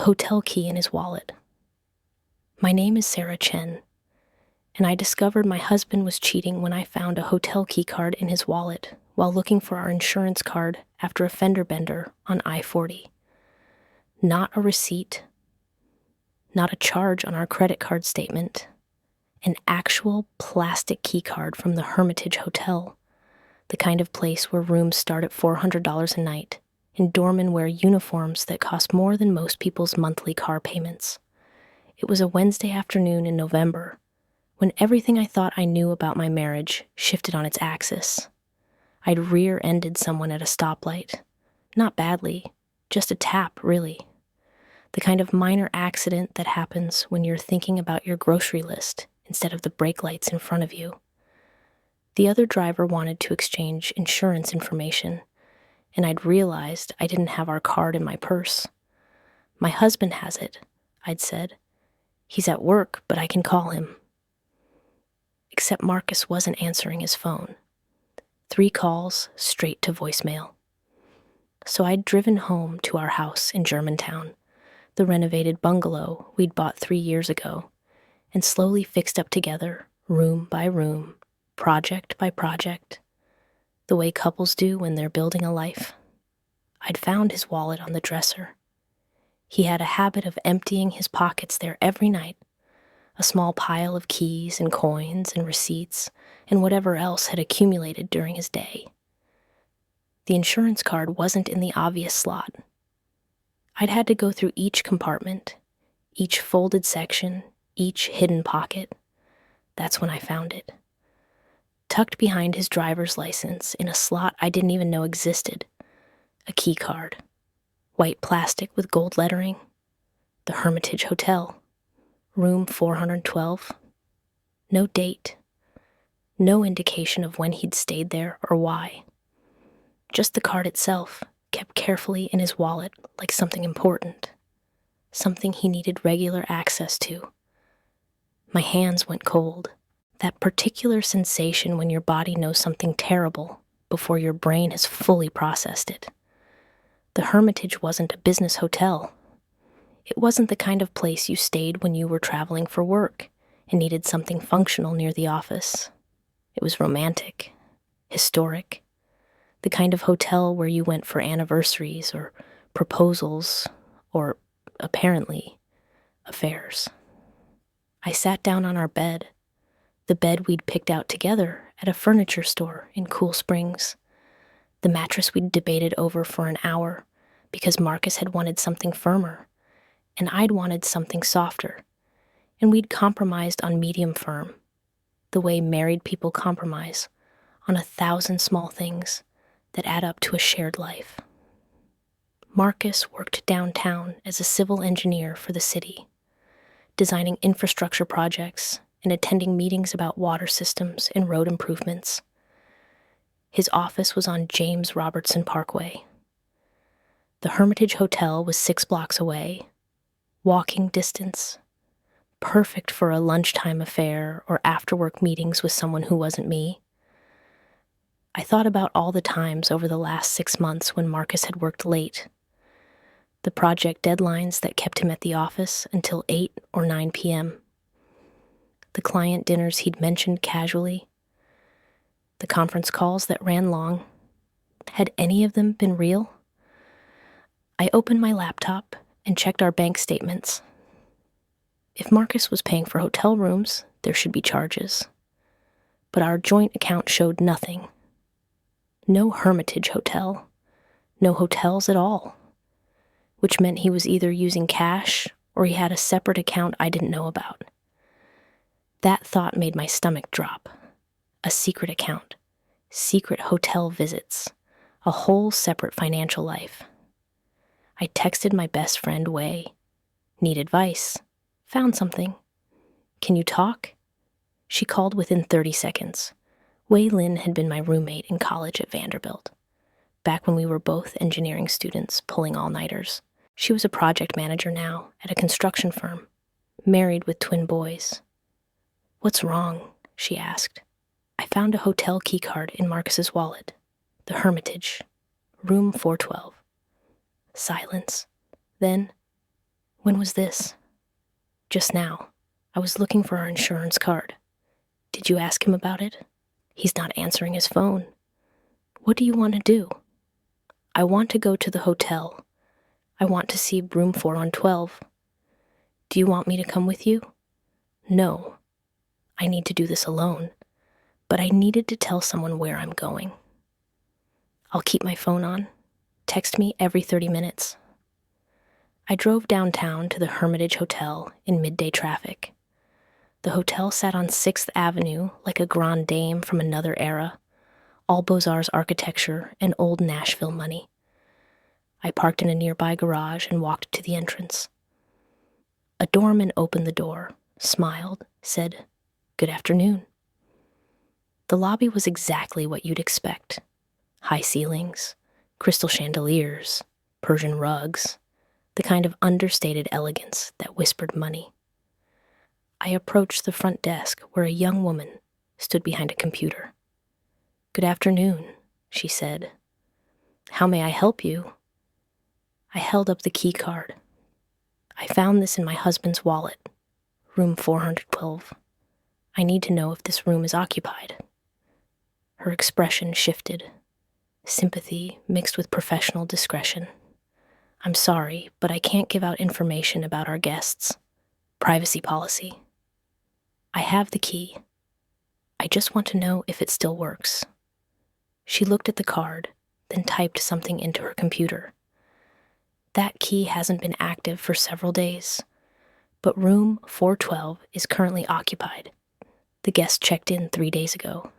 hotel key in his wallet. My name is Sarah Chen, and I discovered my husband was cheating when I found a hotel key card in his wallet while looking for our insurance card after a fender bender on I-40. Not a receipt, not a charge on our credit card statement, an actual plastic key card from the Hermitage Hotel, the kind of place where rooms start at $400 a night, and doormen wear uniforms that cost more than most people's monthly car payments. It was a Wednesday afternoon in November, when everything I thought I knew about my marriage shifted on its axis. I'd rear-ended someone at a stoplight. Not badly, just a tap, really. The kind of minor accident that happens when you're thinking about your grocery list instead of the brake lights in front of you. The other driver wanted to exchange insurance information, and I'd realized I didn't have our card in my purse. My husband has it, I'd said. He's at work, but I can call him. Except Marcus wasn't answering his phone. 3 calls straight to voicemail. So I'd driven home to our house in Germantown, the renovated bungalow we'd bought 3 years ago, and slowly fixed up together, room by room, project by project, the way couples do when they're building a life. I'd found his wallet on the dresser. He had a habit of emptying his pockets there every night, a small pile of keys and coins and receipts and whatever else had accumulated during his day. The insurance card wasn't in the obvious slot. I'd had to go through each compartment, each folded section, each hidden pocket. That's when I found it. Tucked behind his driver's license in a slot I didn't even know existed, a key card, white plastic with gold lettering, the Hermitage Hotel, room 412. No date, no indication of when he'd stayed there or why. Just the card itself, kept carefully in his wallet like something important, something he needed regular access to. My hands went cold. That particular sensation when your body knows something terrible before your brain has fully processed it. The Hermitage wasn't a business hotel. It wasn't the kind of place you stayed when you were traveling for work and needed something functional near the office. It was romantic, historic, the kind of hotel where you went for anniversaries or proposals or, apparently, affairs. I sat down on our bed, the bed we'd picked out together at a furniture store in Cool Springs, the mattress we'd debated over for an hour because Marcus had wanted something firmer, and I'd wanted something softer, and we'd compromised on medium firm, the way married people compromise on 1,000 small things that add up to a shared life. Marcus worked downtown as a civil engineer for the city, designing infrastructure projects and attending meetings about water systems and road improvements. His office was on James Robertson Parkway. The Hermitage Hotel was 6 blocks away, walking distance, perfect for a lunchtime affair or after-work meetings with someone who wasn't me. I thought about all the times over the last 6 months when Marcus had worked late, the project deadlines that kept him at the office until 8 or 9 p.m., the client dinners he'd mentioned casually, the conference calls that ran long. Had any of them been real? I opened my laptop and checked our bank statements. If Marcus was paying for hotel rooms, there should be charges. But our joint account showed nothing. No Hermitage Hotel. No hotels at all. Which meant he was either using cash or he had a separate account I didn't know about. That thought made my stomach drop. A secret account. Secret hotel visits. A whole separate financial life. I texted my best friend, Wei. Need advice. Found something. Can you talk? She called within 30 seconds. Wei Lin had been my roommate in college at Vanderbilt, back when we were both engineering students pulling all-nighters. She was a project manager now at a construction firm, married with twin boys. What's wrong? She asked. I found a hotel key card in Marcus's wallet. The Hermitage, room 412. Silence. Then, When was this? Just now. I was looking for our insurance card. Did you ask him about it? He's not answering his phone. What do you want to do? I want to go to the hotel. I want to see room 412. Do you want me to come with you? No. I need to do this alone, but I needed to tell someone where I'm going. I'll keep my phone on. Text me every 30 minutes. I drove downtown to the Hermitage Hotel in midday traffic. The hotel sat on 6th Avenue like a grande dame from another era, all Beaux-Arts architecture and old Nashville money. I parked in a nearby garage and walked to the entrance. A doorman opened the door, smiled, said, "Good afternoon." The lobby was exactly what you'd expect. High ceilings, crystal chandeliers, Persian rugs, the kind of understated elegance that whispered money. I approached the front desk where a young woman stood behind a computer. "Good afternoon," she said. "How may I help you?" I held up the key card. "I found this in my husband's wallet, room 412. I need to know if this room is occupied." Her expression shifted, sympathy mixed with professional discretion. "I'm sorry, but I can't give out information about our guests. Privacy policy." "I have the key. I just want to know if it still works." She looked at the card, then typed something into her computer. "That key hasn't been active for several days, but room 412 is currently occupied. The guest checked in 3 days ago.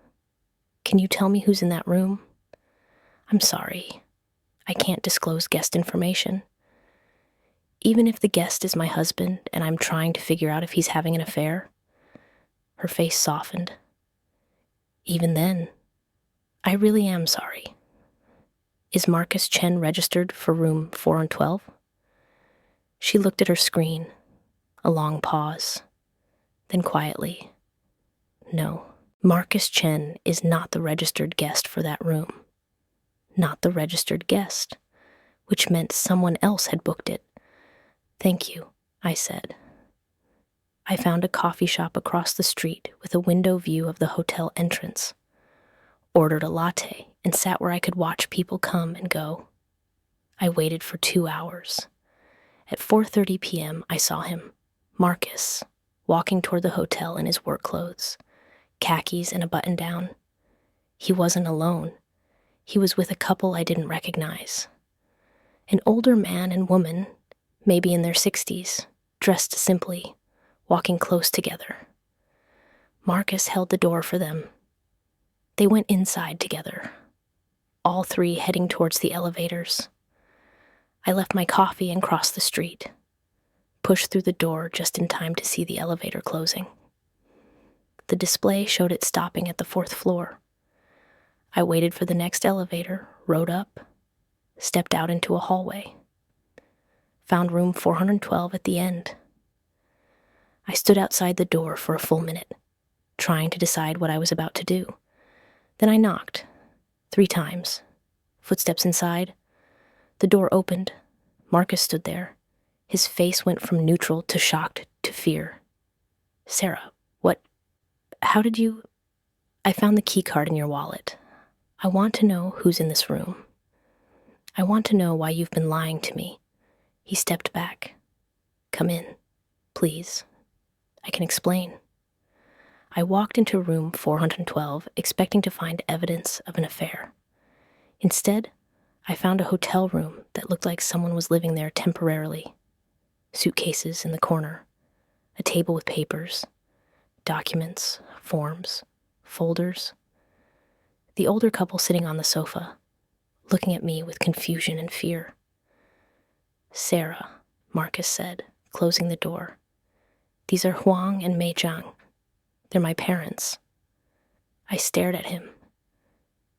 Can you tell me who's in that room?" "I'm sorry. I can't disclose guest information. Even if the guest is my husband and I'm trying to figure out if he's having an affair." Her face softened. "Even then, I really am sorry. Is Marcus Chen registered for room 412? She looked at her screen, a long pause, then quietly, "No, Marcus Chen is not the registered guest for that room. Not the registered guest," which meant someone else had booked it. "Thank you," I said. I found a coffee shop across the street with a window view of the hotel entrance, ordered a latte, and sat where I could watch people come and go. I waited for 2 hours. At 4:30 p.m., I saw him, Marcus, walking toward the hotel in his work clothes, khakis and a button-down. He wasn't alone. He was with a couple I didn't recognize. An older man and woman, maybe in their 60s, dressed simply, walking close together. Marcus held the door for them. They went inside together, all three heading towards the elevators. I left my coffee and crossed the street, pushed through the door just in time to see the elevator closing. The display showed it stopping at the 4th floor. I waited for the next elevator, rode up, stepped out into a hallway. Found room 412 at the end. I stood outside the door for a full minute, trying to decide what I was about to do. Then I knocked, 3 times. Footsteps inside. The door opened. Marcus stood there. His face went from neutral to shocked to fear. "Sarah, what? How did you—" "I found the key card in your wallet. I want to know who's in this room. I want to know why you've been lying to me." He stepped back. "Come in, please. I can explain." I walked into room 412, expecting to find evidence of an affair. Instead, I found a hotel room that looked like someone was living there temporarily. Suitcases in the corner, a table with papers, documents, forms, folders. The older couple sitting on the sofa, looking at me with confusion and fear. "Sarah," Marcus said, closing the door. "These are Huang and Mei Zhang. They're my parents." I stared at him.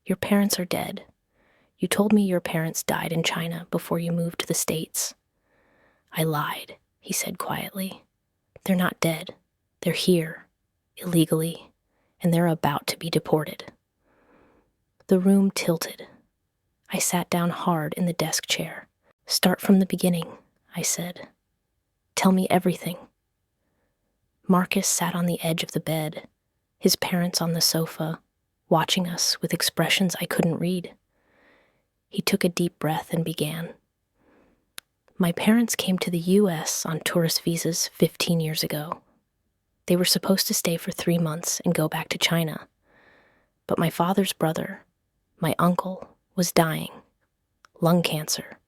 "Your parents are dead. You told me your parents died in China before you moved to the States." "I lied," he said quietly. "They're not dead. They're here, illegally, and they're about to be deported." The room tilted. I sat down hard in the desk chair. "Start from the beginning," I said. Tell me everything. Marcus sat on the edge of the bed, his parents on the sofa, watching us with expressions I couldn't read. He took a deep breath and began. My parents came to the U.S. on tourist visas 15 years ago. They were supposed to stay for 3 months and go back to China. But my father's brother, my uncle, was dying. Lung cancer.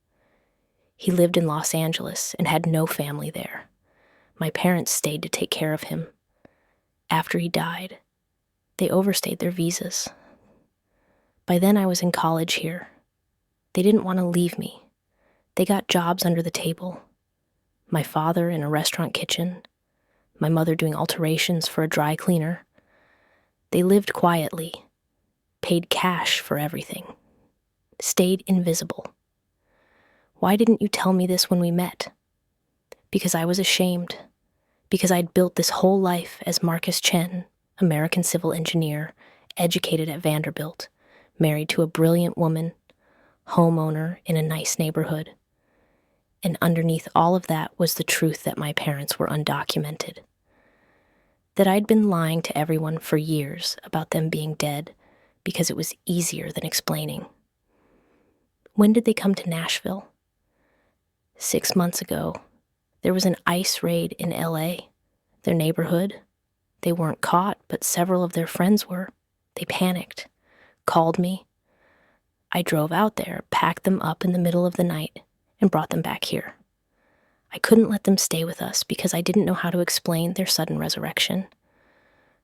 He lived in Los Angeles and had no family there. My parents stayed to take care of him. After he died, they overstayed their visas. By then I was in college here. They didn't want to leave me. They got jobs under the table. My father in a restaurant kitchen, my mother doing alterations for a dry cleaner. They lived quietly, paid cash for everything, stayed invisible. Why didn't you tell me this when we met? Because I was ashamed. Because I'd built this whole life as Marcus Chen, American civil engineer, educated at Vanderbilt, married to a brilliant woman, homeowner in a nice neighborhood. And underneath all of that was the truth that my parents were undocumented. That I'd been lying to everyone for years about them being dead because it was easier than explaining. When did they come to Nashville? 6 months ago. There was an ICE raid in LA, their neighborhood. They weren't caught, but several of their friends were. They panicked, called me. I drove out there, packed them up in the middle of the night, and brought them back here. I couldn't let them stay with us because I didn't know how to explain their sudden resurrection.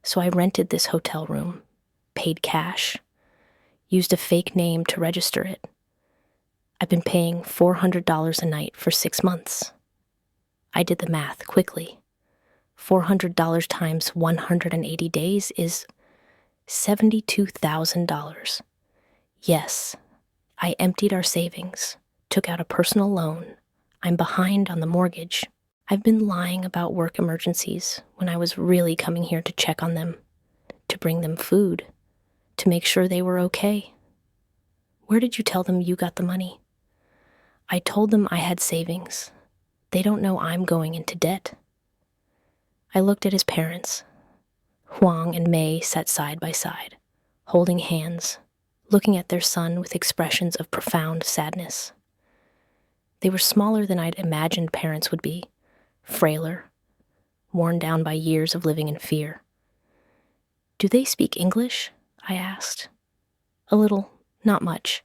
So I rented this hotel room, paid cash, used a fake name to register it. I've been paying $400 a night for 6 months. I did the math quickly. $400 times 180 days is $72,000. Yes, I emptied our savings, took out a personal loan. I'm behind on the mortgage. I've been lying about work emergencies when I was really coming here to check on them, to bring them food, to make sure they were okay. Where did you tell them you got the money? I told them I had savings. They don't know I'm going into debt. I looked at his parents. Huang and Mei sat side by side, holding hands, looking at their son with expressions of profound sadness. They were smaller than I'd imagined parents would be, frailer, worn down by years of living in fear. Do they speak English? I asked. A little, not much.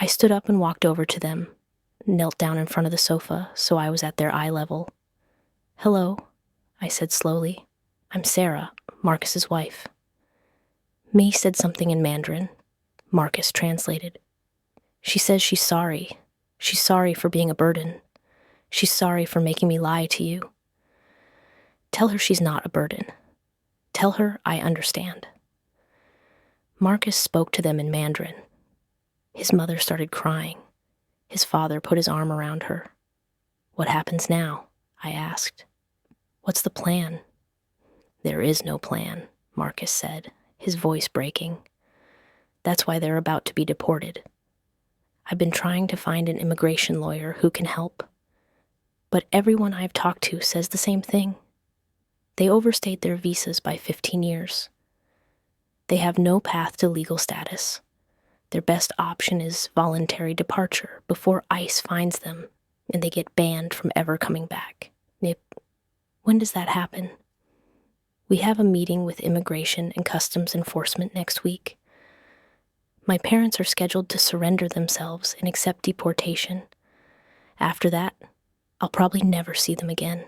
I stood up and walked over to them, knelt down in front of the sofa so I was at their eye level. Hello, I said slowly. I'm Sarah, Marcus's wife. Mei said something in Mandarin. Marcus translated. She says she's sorry. She's sorry for being a burden. She's sorry for making me lie to you. Tell her she's not a burden. Tell her I understand. Marcus spoke to them in Mandarin. His mother started crying. His father put his arm around her. What happens now? I asked. What's the plan? There is no plan, Marcus said, his voice breaking. That's why they're about to be deported. I've been trying to find an immigration lawyer who can help. But everyone I've talked to says the same thing. They overstayed their visas by 15 years. They have no path to legal status. Their best option is voluntary departure before ICE finds them and they get banned from ever coming back. Nip, when does that happen? We have a meeting with Immigration and Customs Enforcement next week. My parents are scheduled to surrender themselves and accept deportation. After that, I'll probably never see them again.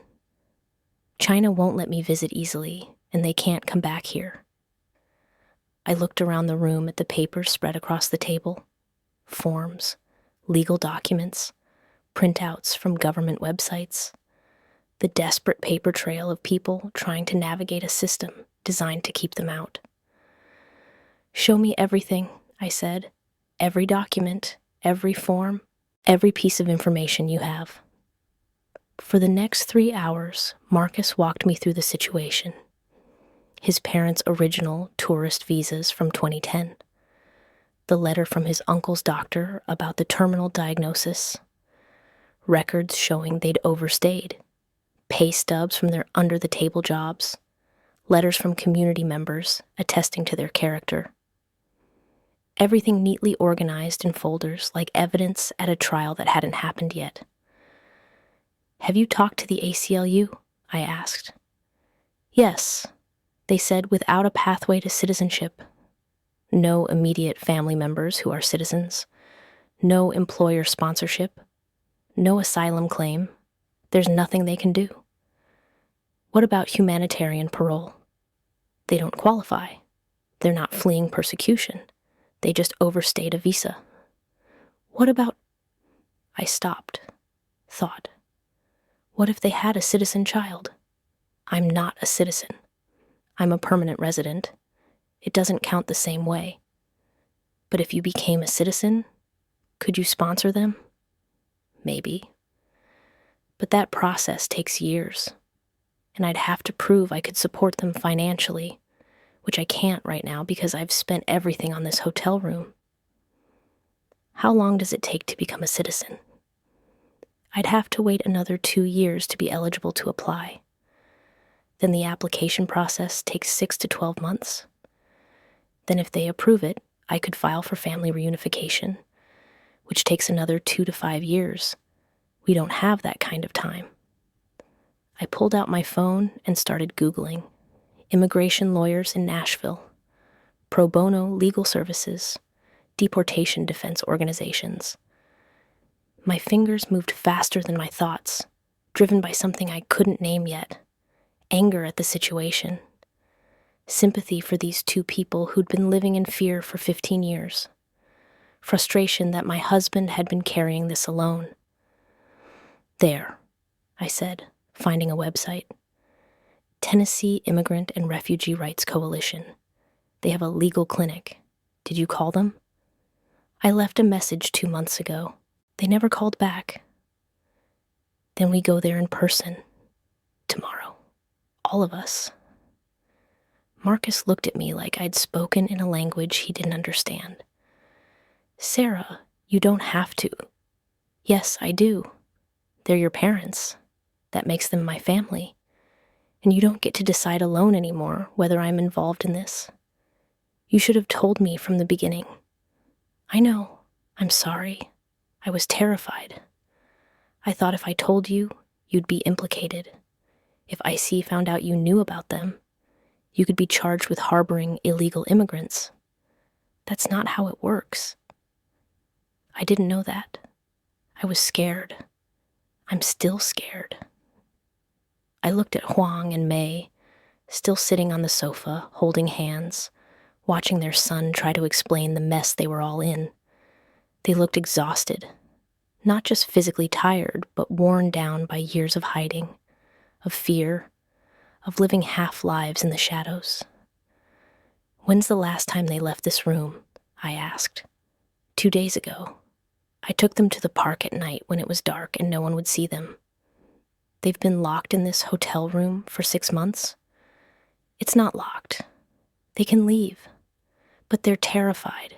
China won't let me visit easily, and they can't come back here. I looked around the room at the papers spread across the table. Forms, legal documents, printouts from government websites. The desperate paper trail of people trying to navigate a system designed to keep them out. Show me everything, I said. Every document, every form, every piece of information you have. For the next 3 hours, Marcus walked me through the situation. His parents' original tourist visas from 2010, the letter from his uncle's doctor about the terminal diagnosis, records showing they'd overstayed, pay stubs from their under-the-table jobs, letters from community members attesting to their character. Everything neatly organized in folders like evidence at a trial that hadn't happened yet. "Have you talked to the ACLU?" I asked. "Yes," they said, "without a pathway to citizenship. No immediate family members who are citizens. No employer sponsorship. No asylum claim. There's nothing they can do." "What about humanitarian parole?" "They don't qualify. They're not fleeing persecution. They just overstayed a visa." "What about—" I stopped, thought. What if they had a citizen child? I'm not a citizen. I'm a permanent resident. It doesn't count the same way. But if you became a citizen, could you sponsor them? Maybe. But that process takes years, and I'd have to prove I could support them financially, which I can't right now because I've spent everything on this hotel room. How long does it take to become a citizen? I'd have to wait another 2 years to be eligible to apply. Then the application process takes 6 to 12 months. Then if they approve it, I could file for family reunification, which takes another 2 to 5 years. We don't have that kind of time. I pulled out my phone and started Googling immigration lawyers in Nashville, pro bono legal services, deportation defense organizations. My fingers moved faster than my thoughts, driven by something I couldn't name yet. Anger at the situation. Sympathy for these two people who'd been living in fear for 15 years. Frustration that my husband had been carrying this alone. "There," I said, finding a website. Tennessee Immigrant and Refugee Rights Coalition. They have a legal clinic. Did you call them? I left a message 2 months ago. They never called back. Then we go there in person. Tomorrow. All of us. Marcus looked at me like I'd spoken in a language he didn't understand. "Sarah, you don't have to." "Yes, I do. They're your parents. That makes them my family. And you don't get to decide alone anymore whether I'm involved in this. You should have told me from the beginning." "I know. I'm sorry. I was terrified. I thought if I told you, you'd be implicated. If IC found out you knew about them, you could be charged with harboring illegal immigrants. That's not how it works." I didn't know that. I was scared. I'm still scared. I looked at Huang and Mei, still sitting on the sofa, holding hands, watching their son try to explain the mess they were all in. They looked exhausted, not just physically tired, but worn down by years of hiding, of fear, of living half-lives in the shadows. "When's the last time they left this room?" I asked. 2 days ago. I took them to the park at night when it was dark and no one would see them. They've been locked in this hotel room for 6 months. It's not locked. They can leave, but they're terrified.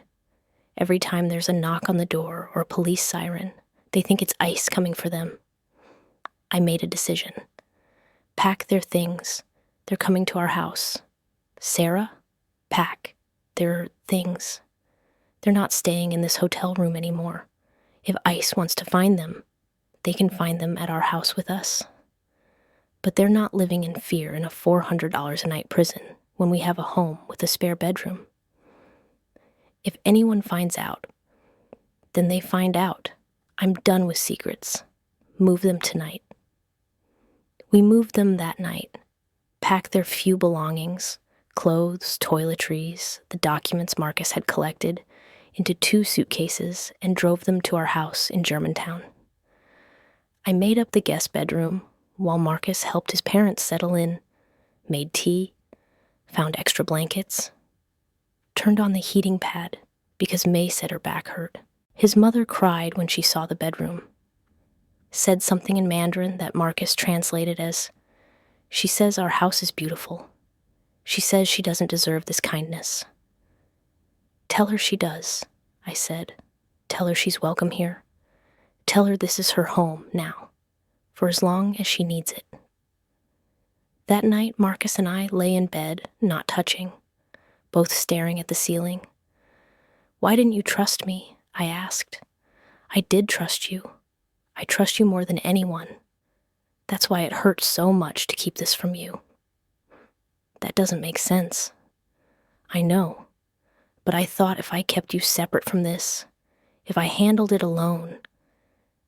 Every time there's a knock on the door or a police siren, they think it's ICE coming for them. I made a decision. Pack their things. They're coming to our house. Sarah, pack their things. They're not staying in this hotel room anymore. If ICE wants to find them, they can find them at our house with us. But they're not living in fear in a $400 a night prison when we have a home with a spare bedroom. If anyone finds out, then they find out. I'm done with secrets. Move them tonight." We moved them that night, packed their few belongings, clothes, toiletries, the documents Marcus had collected, into 2 suitcases and drove them to our house in Germantown. I made up the guest bedroom while Marcus helped his parents settle in, made tea, found extra blankets, turned on the heating pad because May said her back hurt. His mother cried when she saw the bedroom, said something in Mandarin that Marcus translated as, "She says our house is beautiful. She says she doesn't deserve this kindness." "Tell her she does," I said. "Tell her she's welcome here. Tell her this is her home now, for as long as she needs it. That night, Marcus and I lay in bed, not touching, both staring at the ceiling. Why didn't you trust me? I asked. I did trust you. I trust you more than anyone. That's why it hurts so much to keep this from you. That doesn't make sense. I know, but I thought if I kept you separate from this, if I handled it alone,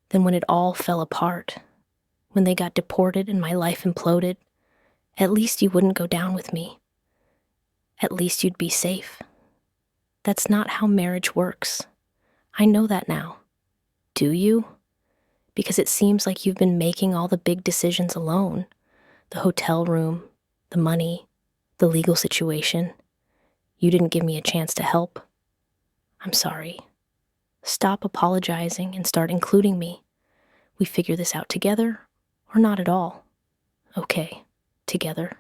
then when it all fell apart, when they got deported and my life imploded, at least you wouldn't go down with me. At least you'd be safe. That's not how marriage works. I know that now. Do you? Because it seems like you've been making all the big decisions alone. The hotel room, the money, the legal situation. You didn't give me a chance to help. I'm sorry. Stop apologizing and start including me. We figure this out together, or not at all. Okay, together.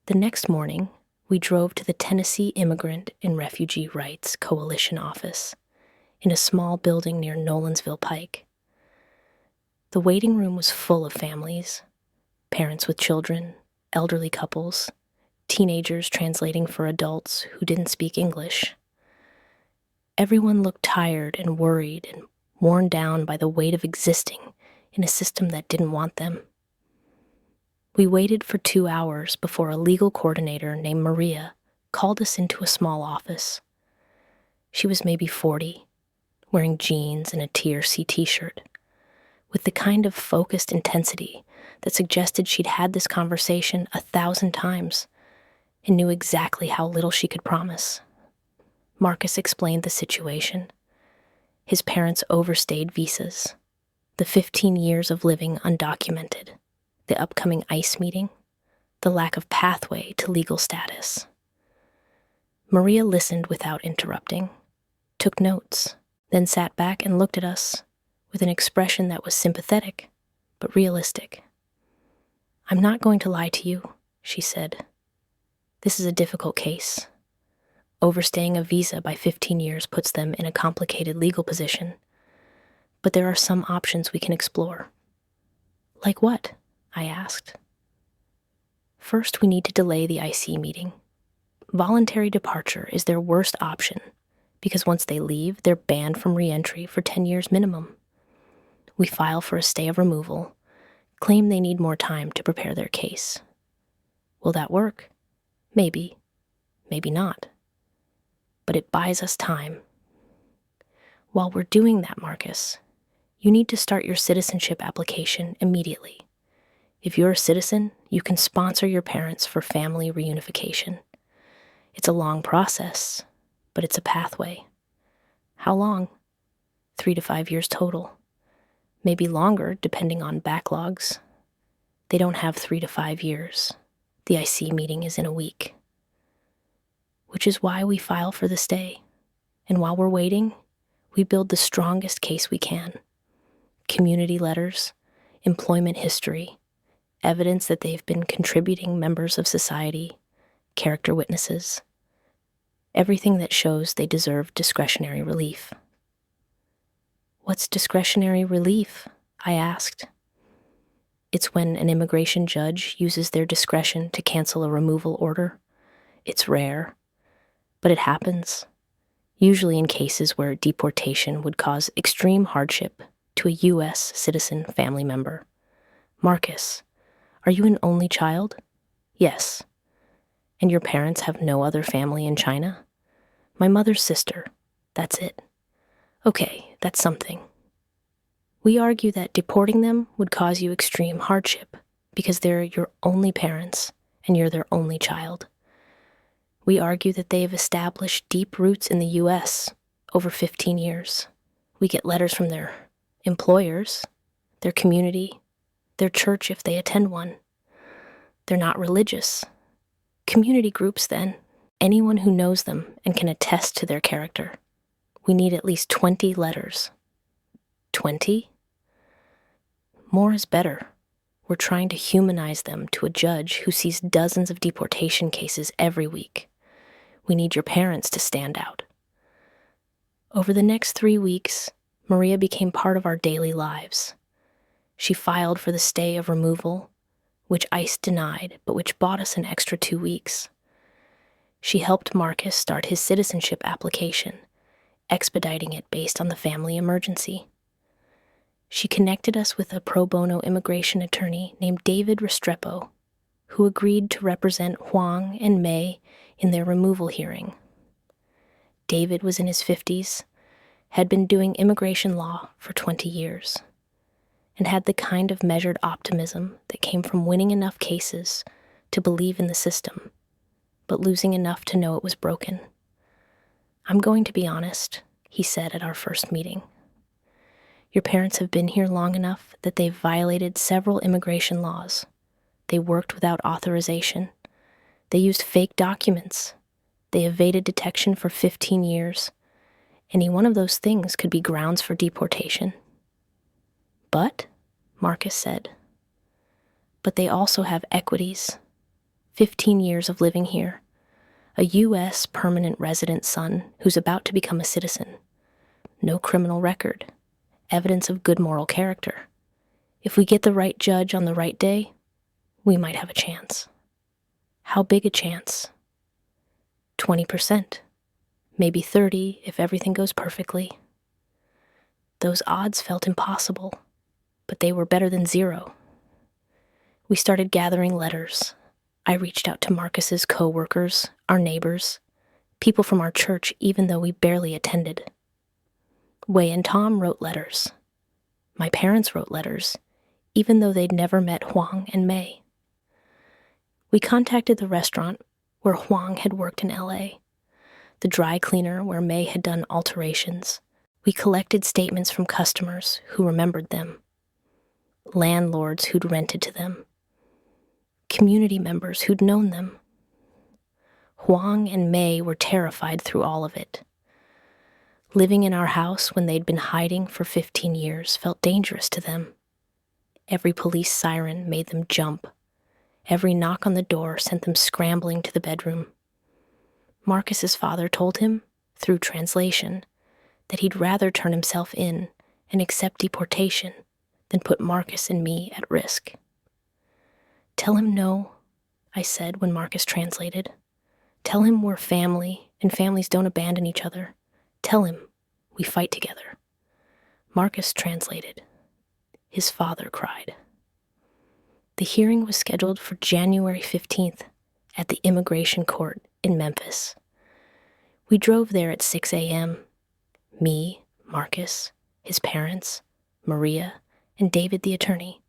The next morning, we drove to the Tennessee Immigrant and Refugee Rights Coalition office in a small building near Nolensville Pike. The waiting room was full of families, parents with children, elderly couples, teenagers translating for adults who didn't speak English. Everyone looked tired and worried and worn down by the weight of existing in a system that didn't want them. We waited for 2 hours before a legal coordinator named Maria called us into a small office. She was maybe 40, wearing jeans and a TRC t-shirt, with the kind of focused intensity that suggested she'd had this conversation 1,000 times and knew exactly how little she could promise. Marcus explained the situation. His parents overstayed visas, the 15 years of living undocumented, the upcoming ICE meeting, the lack of pathway to legal status. Maria listened without interrupting, took notes, then sat back and looked at us with an expression that was sympathetic but realistic. I'm not going to lie to you, she said. This is a difficult case. Overstaying a visa by 15 years puts them in a complicated legal position, but there are some options we can explore. Like what? I asked. First, we need to delay the IC meeting. Voluntary departure is their worst option because once they leave, they're banned from re-entry for 10 years minimum. We file for a stay of removal, claim they need more time to prepare their case. Will that work? Maybe, maybe not. But it buys us time. While we're doing that, Marcus, you need to start your citizenship application immediately. If you're a citizen, you can sponsor your parents for family reunification. It's a long process, but it's a pathway. How long? 3 to 5 years total. Maybe longer, depending on backlogs. They don't have 3 to 5 years. The IC meeting is in a week. Which is why we file for the stay. And while we're waiting, we build the strongest case we can. Community letters, employment history, evidence that they've been contributing members of society, character witnesses, everything that shows they deserve discretionary relief. What's discretionary relief? I asked. It's when an immigration judge uses their discretion to cancel a removal order. It's rare, but it happens, usually in cases where deportation would cause extreme hardship to a U.S. citizen family member. Marcus, are you an only child? Yes. And your parents have no other family in China? My mother's sister. That's it. Okay, that's something. We argue that deporting them would cause you extreme hardship because they're your only parents and you're their only child. We argue that they have established deep roots in the U.S. over 15 years. We get letters from their employers, their community, their church if they attend one. They're not religious. Community groups, then. Anyone who knows them and can attest to their character. We need at least 20 letters. 20? More is better. We're trying to humanize them to a judge who sees dozens of deportation cases every week. We need your parents to stand out. Over the next 3 weeks, Maria became part of our daily lives. She filed for the stay of removal, which ICE denied, but which bought us an extra 2 weeks. She helped Marcus start his citizenship application, expediting it based on the family emergency. She connected us with a pro bono immigration attorney named David Restrepo, who agreed to represent Huang and Mei in their removal hearing. David was in his 50s, had been doing immigration law for 20 years, and had the kind of measured optimism that came from winning enough cases to believe in the system, but losing enough to know it was broken. "I'm going to be honest," he said at our first meeting. "Your parents have been here long enough that they've violated several immigration laws. They worked without authorization. They used fake documents. They evaded detection for 15 years. Any one of those things could be grounds for deportation." "But," Marcus said, "but they also have equities. 15 years of living here. A U.S. permanent resident son who's about to become a citizen. No criminal record. Evidence of good moral character. If we get the right judge on the right day, we might have a chance." "How big a chance?" 20%. Maybe 30 if everything goes perfectly. Those odds felt impossible, but they were better than 0. We started gathering letters. I reached out to Marcus's co-workers, our neighbors, people from our church even though we barely attended. Wei and Tom wrote letters. My parents wrote letters, even though they'd never met Huang and Mei. We contacted the restaurant where Huang had worked in LA, the dry cleaner where Mei had done alterations. We collected statements from customers who remembered them, landlords who'd rented to them, community members who'd known them. Huang and Mei were terrified through all of it. Living in our house when they'd been hiding for 15 years felt dangerous to them. Every police siren made them jump. Every knock on the door sent them scrambling to the bedroom. Marcus's father told him, through translation, that he'd rather turn himself in and accept deportation than put Marcus and me at risk. "Tell him no," I said when Marcus translated. "Tell him we're family and families don't abandon each other. Tell him we fight together." Marcus translated. His father cried. The hearing was scheduled for January 15th at the Immigration Court in Memphis. We drove there at 6 a.m. Me, Marcus, his parents, Maria, and David the attorney.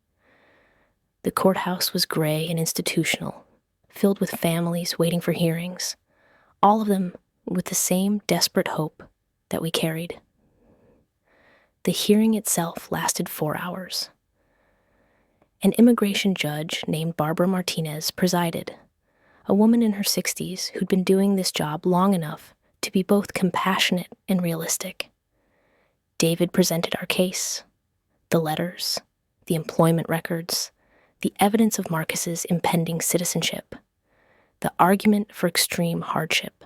The courthouse was gray and institutional, filled with families waiting for hearings, all of them with the same desperate hope that we carried. The hearing itself lasted 4 hours. An immigration judge named Barbara Martinez presided, a woman in her 60s who'd been doing this job long enough to be both compassionate and realistic. David presented our case, the letters, the employment records, the evidence of Marcus's impending citizenship, the argument for extreme hardship.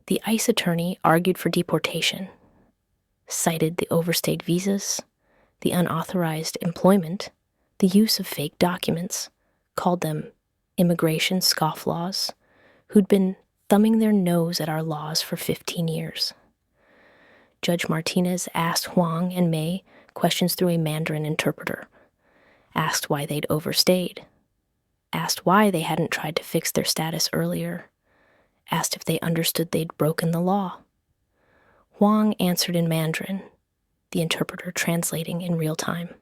The ICE attorney argued for deportation, cited the overstayed visas, the unauthorized employment, the use of fake documents, called them immigration scofflaws, who'd been thumbing their nose at our laws for 15 years. Judge Martinez asked Huang and Mei questions through a Mandarin interpreter, asked why they'd overstayed, asked why they hadn't tried to fix their status earlier, asked if they understood they'd broken the law. Huang answered in Mandarin, the interpreter translating in real time.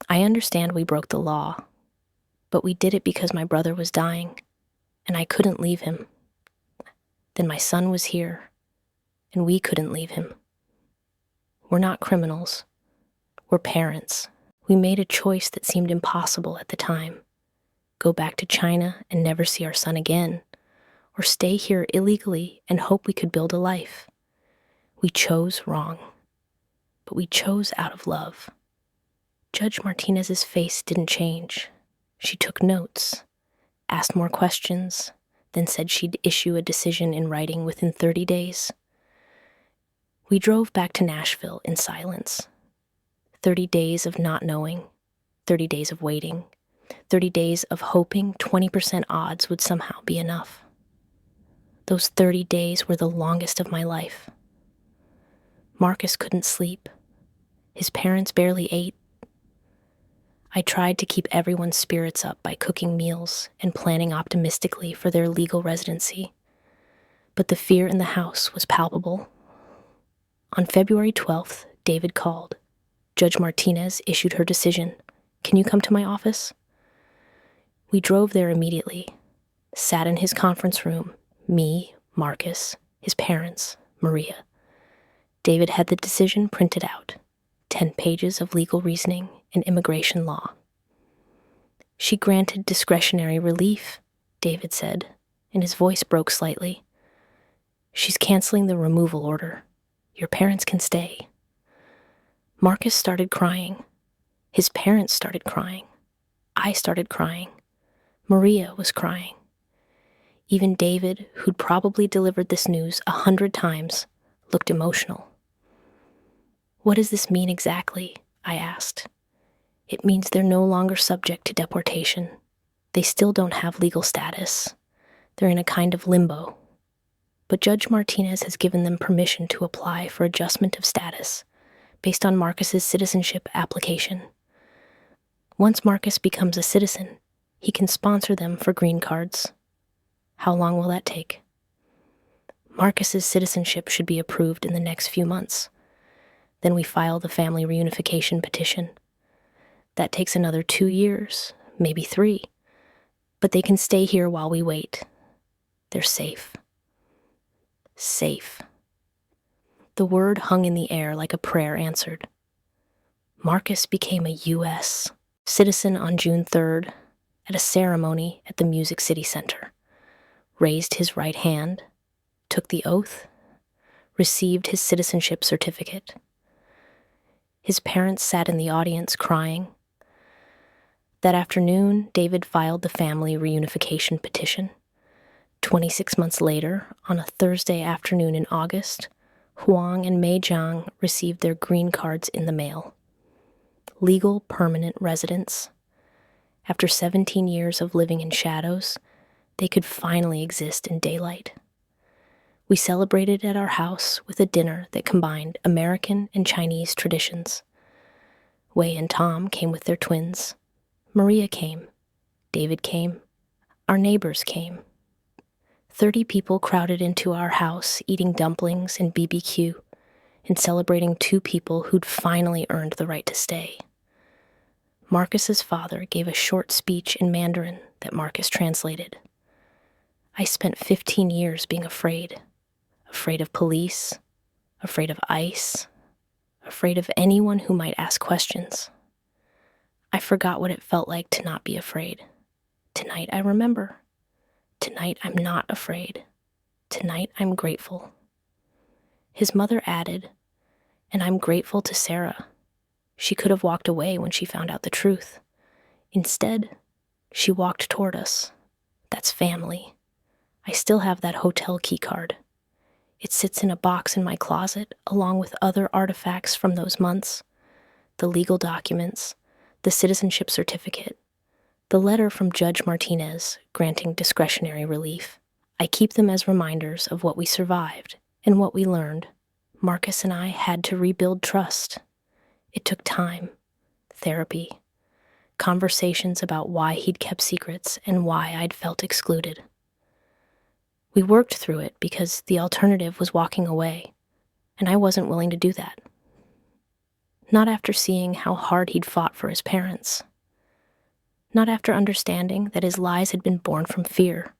"I understand we broke the law, but we did it because my brother was dying, and I couldn't leave him. Then my son was here, and we couldn't leave him. We're not criminals. We're parents. We made a choice that seemed impossible at the time. Go back to China and never see our son again, or stay here illegally and hope we could build a life. We chose wrong, but we chose out of love." Judge Martinez's face didn't change. She took notes, asked more questions, then said she'd issue a decision in writing within 30 days. We drove back to Nashville in silence. 30 days of not knowing, 30 days of waiting, 30 days of hoping 20% odds would somehow be enough. Those 30 days were the longest of my life. Marcus couldn't sleep. His parents barely ate. I tried to keep everyone's spirits up by cooking meals and planning optimistically for their legal residency. But the fear in the house was palpable. On February 12th, David called. Judge Martinez issued her decision. Can you come to my office? We drove there immediately, sat in his conference room, me, Marcus, his parents, Maria. David had the decision printed out, 10 pages of legal reasoning and immigration law. She granted discretionary relief, David said, and his voice broke slightly. She's canceling the removal order. Your parents can stay. Marcus started crying. His parents started crying. I started crying. Maria was crying. Even David, who'd probably delivered this news 100 times, looked emotional. What does this mean exactly? I asked. It means they're no longer subject to deportation. They still don't have legal status. They're in a kind of limbo. But Judge Martinez has given them permission to apply for adjustment of status based on Marcus's citizenship application. Once Marcus becomes a citizen, he can sponsor them for green cards. How long will that take? Marcus's citizenship should be approved in the next few months. Then we file the family reunification petition. That takes another 2 years, maybe 3. But they can stay here while we wait. They're safe. Safe. The word hung in the air like a prayer answered. Marcus became a U.S. citizen on June 3rd at a ceremony at the Music City Center, raised his right hand, took the oath, received his citizenship certificate. His parents sat in the audience crying. That afternoon, David filed the family reunification petition. 26 months later, on a Thursday afternoon in August, Huang and Mei Jiang received their green cards in the mail. Legal permanent residents. After 17 years of living in shadows, they could finally exist in daylight. We celebrated at our house with a dinner that combined American and Chinese traditions. Wei and Tom came with their twins. Maria came. David came. Our neighbors came. 30 people crowded into our house eating dumplings and BBQ and celebrating 2 people who'd finally earned the right to stay. Marcus's father gave a short speech in Mandarin that Marcus translated. I spent 15 years being afraid of police, afraid of ICE, afraid of anyone who might ask questions. I forgot what it felt like to not be afraid. Tonight I remember. Tonight I'm not afraid. Tonight I'm grateful. His mother added, and I'm grateful to Sarah. She could have walked away when she found out the truth. Instead, she walked toward us. That's family. I still have that hotel key card. It sits in a box in my closet, along with other artifacts from those months. The legal documents, the citizenship certificate, the letter from Judge Martinez granting discretionary relief. I keep them as reminders of what we survived and what we learned. Marcus and I had to rebuild trust. It took time, therapy, conversations about why he'd kept secrets and why I'd felt excluded. We worked through it because the alternative was walking away, and I wasn't willing to do that. Not after seeing how hard he'd fought for his parents. Not after understanding that his lies had been born from fear,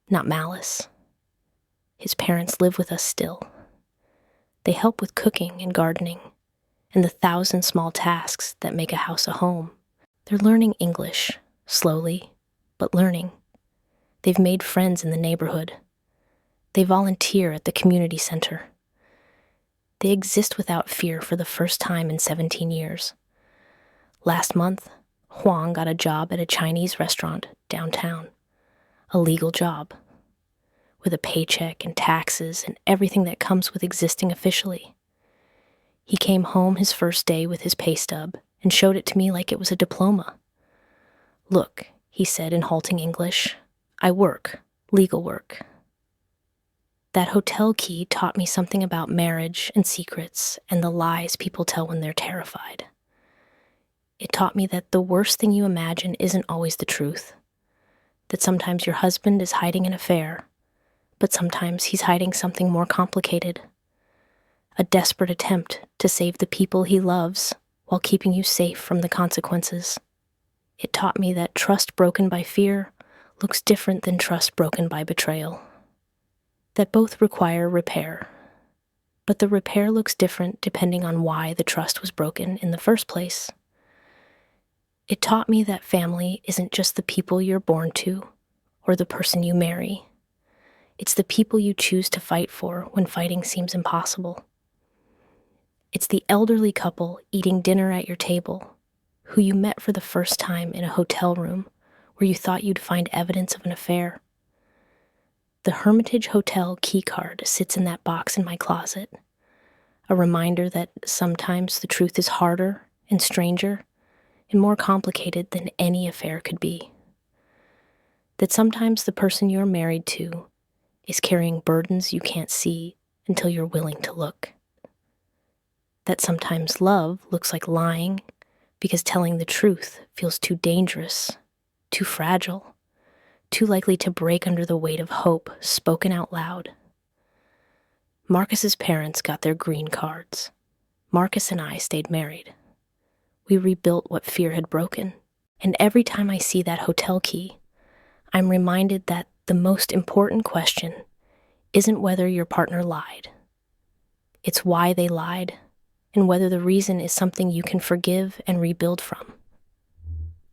not malice. His parents live with us still. They help with cooking and gardening, and the 1,000 small tasks that make a house a home. They're learning English, slowly, but learning. They've made friends in the neighborhood. They volunteer at the community center. They exist without fear for the first time in 17 years. Last month, Huang got a job at a Chinese restaurant downtown. A legal job. With a paycheck and taxes and everything that comes with existing officially. He came home his first day with his pay stub and showed it to me like it was a diploma. "Look," he said in halting English, "I work, legal work." That hotel key taught me something about marriage and secrets and the lies people tell when they're terrified. It taught me that the worst thing you imagine isn't always the truth, that sometimes your husband is hiding an affair, but sometimes he's hiding something more complicated, a desperate attempt to save the people he loves while keeping you safe from the consequences. It taught me that trust broken by fear looks different than trust broken by betrayal, that both require repair, but the repair looks different depending on why the trust was broken in the first place. It taught me that family isn't just the people you're born to or the person you marry. It's the people you choose to fight for when fighting seems impossible. It's the elderly couple eating dinner at your table, who you met for the first time in a hotel room where you thought you'd find evidence of an affair. The Hermitage Hotel keycard sits in that box in my closet, a reminder that sometimes the truth is harder and stranger and more complicated than any affair could be. That sometimes the person you're married to is carrying burdens you can't see until you're willing to look. That sometimes love looks like lying because telling the truth feels too dangerous, too fragile, too likely to break under the weight of hope spoken out loud. Marcus's parents got their green cards. Marcus and I stayed married. We rebuilt what fear had broken, and every time I see that hotel key, I'm reminded that the most important question isn't whether your partner lied. It's why they lied, and whether the reason is something you can forgive and rebuild from.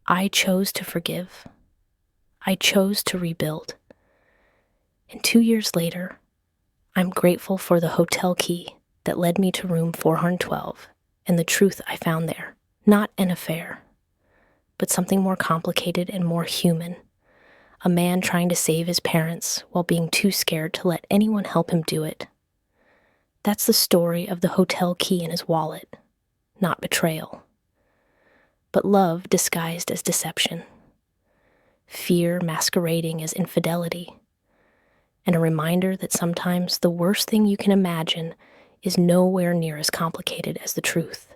I chose to forgive. I chose to rebuild. And 2 years later, I'm grateful for the hotel key that led me to room 412 and the truth I found there. Not an affair, but something more complicated and more human. A man trying to save his parents while being too scared to let anyone help him do it. That's the story of the hotel key in his wallet, not betrayal, but love disguised as deception, fear masquerading as infidelity, and a reminder that sometimes the worst thing you can imagine is nowhere near as complicated as the truth.